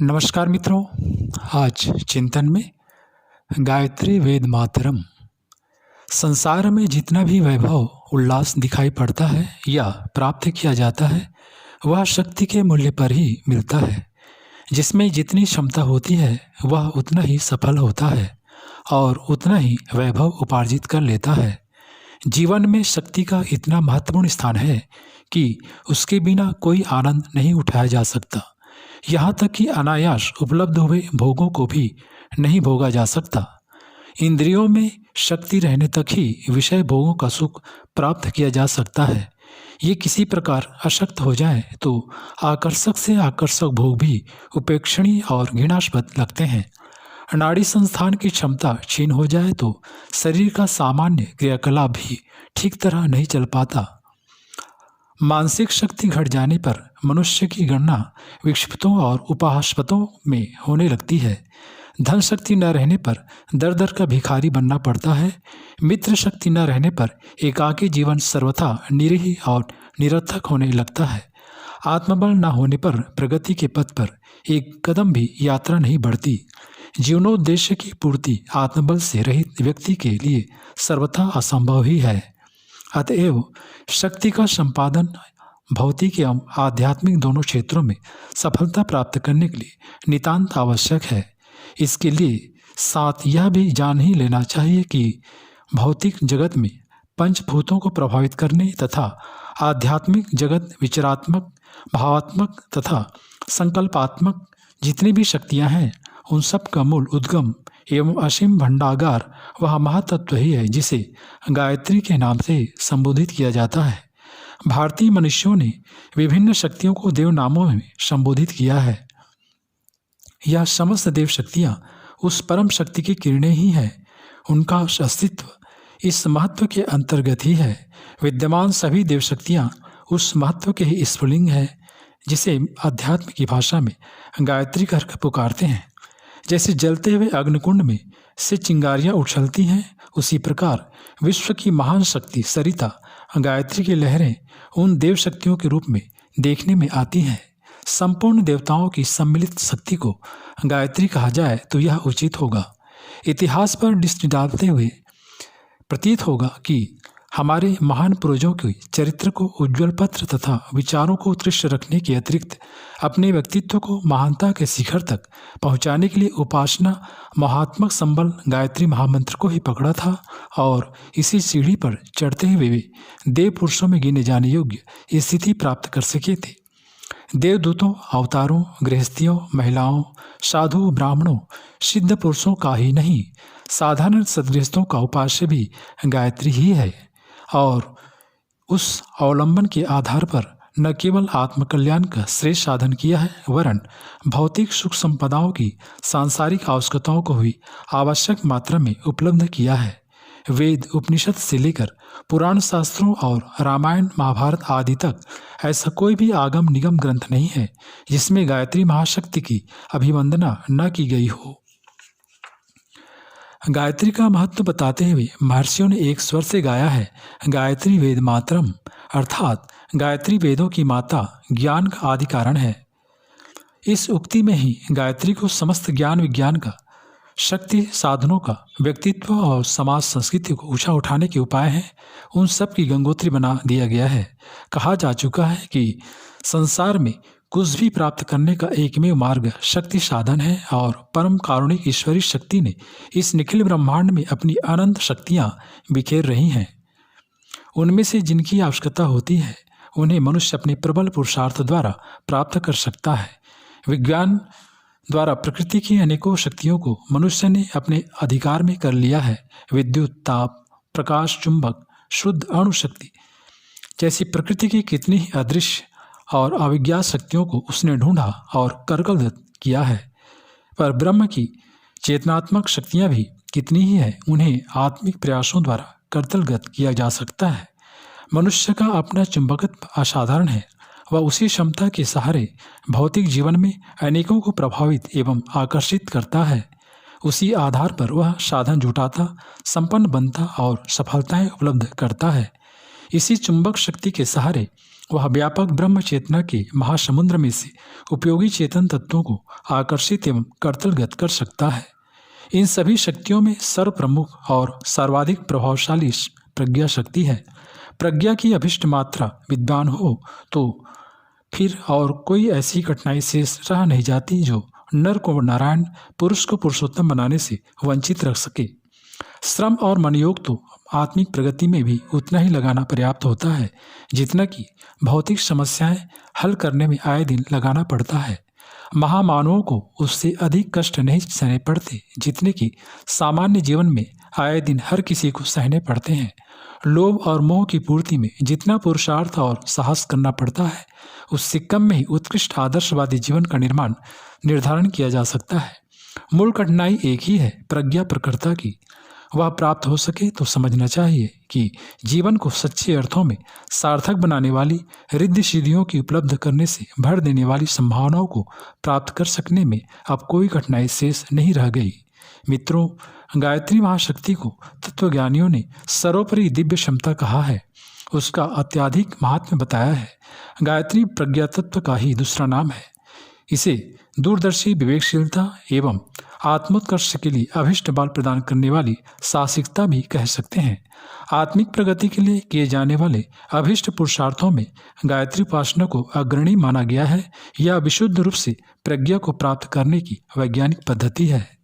नमस्कार मित्रों। आज चिंतन में गायत्री वेद मातरम। संसार में जितना भी वैभव उल्लास दिखाई पड़ता है या प्राप्त किया जाता है वह शक्ति के मूल्य पर ही मिलता है। जिसमें जितनी क्षमता होती है वह उतना ही सफल होता है और उतना ही वैभव उपार्जित कर लेता है। जीवन में शक्ति का इतना महत्वपूर्ण स्थान है कि उसके बिना कोई आनंद नहीं उठाया जा सकता। यहाँ तक कि अनायास उपलब्ध हुए भोगों को भी नहीं भोगा जा सकता। इंद्रियों में शक्ति रहने तक ही विषय भोगों का सुख प्राप्त किया जा सकता है। ये किसी प्रकार अशक्त हो जाए तो आकर्षक से आकर्षक भोग भी उपेक्षणीय और घृणास्पद लगते हैं। नाड़ी संस्थान की क्षमता क्षीण हो जाए तो शरीर का सामान्य क्रियाकलाप भी ठीक तरह नहीं चल पाता। मानसिक शक्ति घट जाने पर मनुष्य की गणना विक्षिप्तों और उपास्पदों में होने लगती है। धन शक्ति न रहने पर दर दर का भिखारी बनना पड़ता है। मित्र शक्ति न रहने पर एकाकी जीवन सर्वथा निरीह और निरर्थक होने लगता है। आत्मबल न होने पर प्रगति के पथ पर एक कदम भी यात्रा नहीं बढ़ती। जीवनोद्देश्य की पूर्ति आत्मबल से रहित व्यक्ति के लिए सर्वथा असंभव ही है। अतएव शक्ति का संपादन भौतिक एवं आध्यात्मिक दोनों क्षेत्रों में सफलता प्राप्त करने के लिए नितांत आवश्यक है। इसके लिए साथ यह भी जान ही लेना चाहिए कि भौतिक जगत में पंचभूतों को प्रभावित करने तथा आध्यात्मिक जगत विचारात्मक, भावात्मक तथा संकल्पात्मक जितनी भी शक्तियाँ हैं उन सब का मूल उद्गम एवं असीम भंडागार वह महातत्व ही है जिसे गायत्री के नाम से संबोधित किया जाता है। भारतीय मनुष्यों ने विभिन्न शक्तियों को देव नामों में संबोधित किया है। यह समस्त देव शक्तियाँ उस परम शक्ति की किरणें ही हैं। उनका अस्तित्व इस महत्व के अंतर्गत ही है। विद्यमान सभी देव शक्तियाँ उस महत्व के ही स्फुलिंग है जिसे अध्यात्म की भाषा में गायत्री कर पुकारते हैं। जैसे जलते हुए अग्निकुंड में से चिंगारियाँ उछलती हैं उसी प्रकार विश्व की महान शक्ति सरिता गायत्री की लहरें उन देव शक्तियों के रूप में देखने में आती हैं। संपूर्ण देवताओं की सम्मिलित शक्ति को गायत्री कहा जाए तो यह उचित होगा। इतिहास पर दृष्टि डालते हुए प्रतीत होगा कि हमारे महान पूर्वजों के चरित्र को उज्ज्वल पत्र तथा विचारों को उत्कृष्ट रखने के अतिरिक्त अपने व्यक्तित्व को महानता के शिखर तक पहुंचाने के लिए उपासना महात्मक संबल गायत्री महामंत्र को ही पकड़ा था और इसी सीढ़ी पर चढ़ते हुए वे देव पुरुषों में गिने जाने योग्य स्थिति प्राप्त कर सके थे। देवदूतों, अवतारों, गृहस्थियों, महिलाओं, साधु, ब्राह्मणों, सिद्ध पुरुषों का ही नहीं साधारण सदगृहस्थों का उपास्य भी गायत्री ही है और उस अवलंबन के आधार पर न केवल आत्मकल्याण का श्रेष्ठ साधन किया है वरन भौतिक सुख संपदाओं की सांसारिक आवश्यकताओं को भी आवश्यक मात्रा में उपलब्ध किया है। वेद, उपनिषद से लेकर पुराण शास्त्रों और रामायण महाभारत आदि तक ऐसा कोई भी आगम निगम ग्रंथ नहीं है जिसमें गायत्री महाशक्ति की अभिवंदना न की गई हो। गायत्री का महत्व बताते हुए महर्षियों ने एक स्वर से गाया है, गायत्री वेद मातरम, अर्थात गायत्री वेदों की माता, ज्ञान का आदि कारण है। इस उक्ति में ही गायत्री को समस्त ज्ञान विज्ञान का, शक्ति साधनों का, व्यक्तित्व और समाज संस्कृति को ऊंचा उठाने के उपाय हैं उन सब की गंगोत्री बना दिया गया है। कहा जा चुका है कि संसार में कुछ भी प्राप्त करने का एकमेव मार्ग शक्ति साधन है और परम कारुणिक ईश्वरी शक्ति ने इस निखिल ब्रह्मांड में अपनी अनंत शक्तियाँ बिखेर रही हैं। उनमें से जिनकी आवश्यकता होती है उन्हें मनुष्य अपने प्रबल पुरुषार्थ द्वारा प्राप्त कर सकता है। विज्ञान द्वारा प्रकृति की अनेकों शक्तियों को मनुष्य ने अपने अधिकार में कर लिया है। विद्युत, ताप, प्रकाश, चुंबक, शुद्ध अणुशक्ति जैसी प्रकृति की कितनी ही अदृश्य और अविज्ञात शक्तियों को उसने ढूंढा और करकलगत किया है। पर ब्रह्म की चेतनात्मक शक्तियाँ भी कितनी ही है, उन्हें आत्मिक प्रयासों द्वारा करतलगत किया जा सकता है। मनुष्य का अपना चुंबकत्व असाधारण है। वह उसी क्षमता के सहारे भौतिक जीवन में अनेकों को प्रभावित एवं आकर्षित करता है। उसी आधार पर वह साधन जुटाता, संपन्न बनता और सफलताएं उपलब्ध करता है। इसी चुंबक शक्ति के सहारे वह व्यापक ब्रह्म चेतना के महासमुद्र में से उपयोगी चेतन तत्वों को आकर्षित एवं कर्तलगत कर सकता है। इन सभी शक्तियों में सर्वप्रमुख और सर्वाधिक प्रभावशाली प्रज्ञा शक्ति है। प्रज्ञा की अभिष्ट मात्रा विद्वान हो तो फिर और कोई ऐसी कठिनाई शेष रह नहीं जाती जो नर को नारायण, पुरुष को पुरुषोत्तम बनाने से वंचित रख सके। श्रम और मनयोग तो आत्मिक प्रगति में भी उतना ही लगाना पर्याप्त होता है जितना कि भौतिक समस्याएं हल करने में आए दिन लगाना पड़ता है। महामानवों को उससे अधिक कष्ट नहीं सहने पड़ते जितने कि सामान्य जीवन में आए दिन हर किसी को सहने पड़ते हैं। लोभ और मोह की पूर्ति में जितना पुरुषार्थ और साहस करना पड़ता है उससे कम में ही उत्कृष्ट आदर्शवादी जीवन का निर्धारण किया जा सकता है। मूल कठिनाई एक ही है, प्रज्ञा प्रकृता की। वह प्राप्त हो सके तो समझना चाहिए कि जीवन को सच्चे अर्थों में सार्थक बनाने वाली रिद्धि सिद्धियों की उपलब्ध करने से भर देने वाली संभावनाओं को प्राप्त कर सकने में अब कोई कठिनाई शेष नहीं रह गई। मित्रों, गायत्री महाशक्ति को तत्वज्ञानियों ने सर्वोपरि दिव्य क्षमता कहा है, उसका अत्यधिक महात्म्य बताया है। गायत्री प्रज्ञा तत्व का ही दूसरा नाम है। इसे दूरदर्शी विवेकशीलता एवं आत्मोत्कर्ष के लिए अभिष्ट बल प्रदान करने वाली साहसिकता भी कह सकते हैं। आत्मिक प्रगति के लिए किए जाने वाले अभिष्ट पुरुषार्थों में गायत्री उपासना को अग्रणी माना गया है। यह विशुद्ध रूप से प्रज्ञा को प्राप्त करने की वैज्ञानिक पद्धति है।